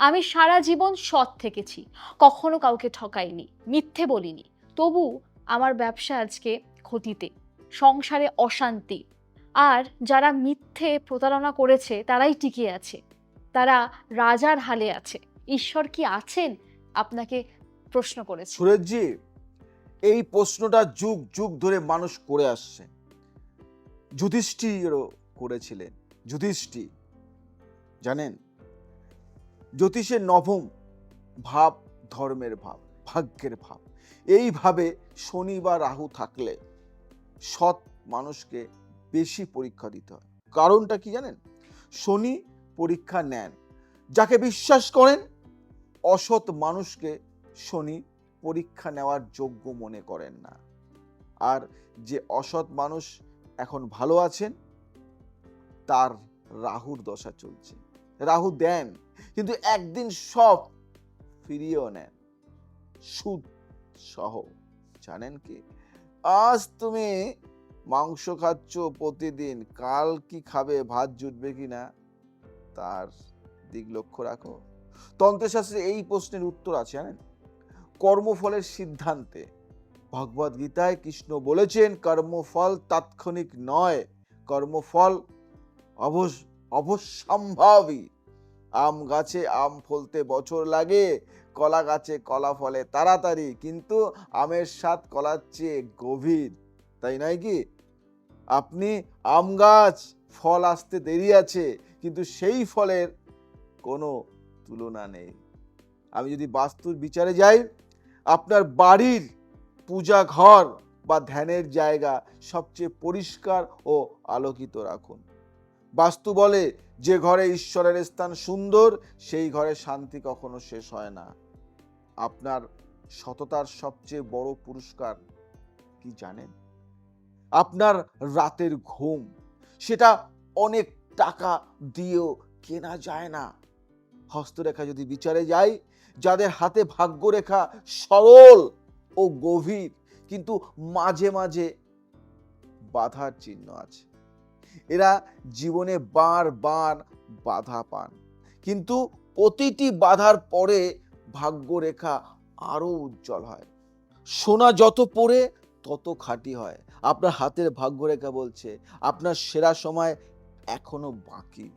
আমি সারা জীবন সৎ থেকেছি, কখনো কাউকে ঠকাইনি, মিথ্যে বলিনি। তবু আমার ব্যবসা আজকে ক্ষতিতে, সংসারে অশান্তি। আর যারা মিথ্যে প্রতারণা করেছে তারাই টিকে আছে, তারা রাজার হালে আছে। ঈশ্বর কি আছেন? আপনাকে প্রশ্ন করেছি। সুরেশজি, এই প্রশ্নটা যুগ যুগ ধরে মানুষ করে আসছে। যুধিষ্ঠিরও করেছিলেন। যুধিষ্ঠির জানেন, জ্যোতিষের নবম ভাব ধর্মের ভাব, ভাগ্যের ভাব। এইভাবে শনি বা রাহু থাকলে সৎ মানুষকে বেশি পরীক্ষা দিতে হয়। কারণটা কি জানেন? শনি পরীক্ষা নেন, যাকে বিশ্বাস করেন অসৎ মানুষকে শনি পরীক্ষা নেওয়ার যোগ্য মনে করেন না। আর যে অসৎ মানুষ এখন ভালো আছেন তার রাহুর দশা চলছে। রাহু দেন, কিন্তু একদিন সব ফিরিয়েও নেন, সুদ সহ। জানেন কি, আজ তুমি মাংস খাচ্ছ প্রতিদিন, কাল কি খাবে, ভাত জুটবে কিনা তার দিক লক্ষ্য রাখো। তন্ত্রশাস্ত্রে এই প্রশ্নের উত্তর আছে জানেন, কর্মফলের সিদ্ধান্তে। ভগবদ গীতায় কৃষ্ণ বলেছেন কর্মফল তাৎক্ষণিক নয়, কর্মফল অবশ্যম্ভাবী। আম গাছে আম ফলতে বছর লাগে, কলা গাছে কলা ফলে তাড়াতাড়ি, কিন্তু আমের স্বাদ কলার চেয়ে গভীর, তাই নয় কি? আপনি আম গাছ, ফল আসতে দেরি আছে, কিন্তু সেই ফলের কোনো তুলনা নেই। আমি যদি বাস্তুর বিচারে যাই, আপনার বাড়ির পূজা ঘর বা ধ্যানের জায়গা সবচেয়ে পরিষ্কার ও আলোকিত রাখুন। বাস্তু বলে যে ঘরে ঈশ্বরের স্থান সুন্দর, সেই ঘরে শান্তি কখনো শেষ হয় না। আপনার সততার সবচেয়ে বড় পুরস্কার কি জানেন? আপনার রাতের ঘুম। সেটা অনেক টাকা দিয়েও কেনা যায় না। হস্তরেখা যদি বিচারে যাই, যাদের হাতে ভাগ্যরেখা সরল ও গভীর, কিন্তু মাঝে মাঝে বাধার চিহ্ন আছে, এরা জীবনে বারবার বাধা পান, কিন্তু প্রতিটি বাধার পরে ভাগ্যরেখা আরো উজ্জ্বল হয়। সোনা যত পড়ে তত খাঁটি হয়। আপনার হাতের ভাগ্যরেখা বলছে আপনার সেরা সময় এখনো বাকি।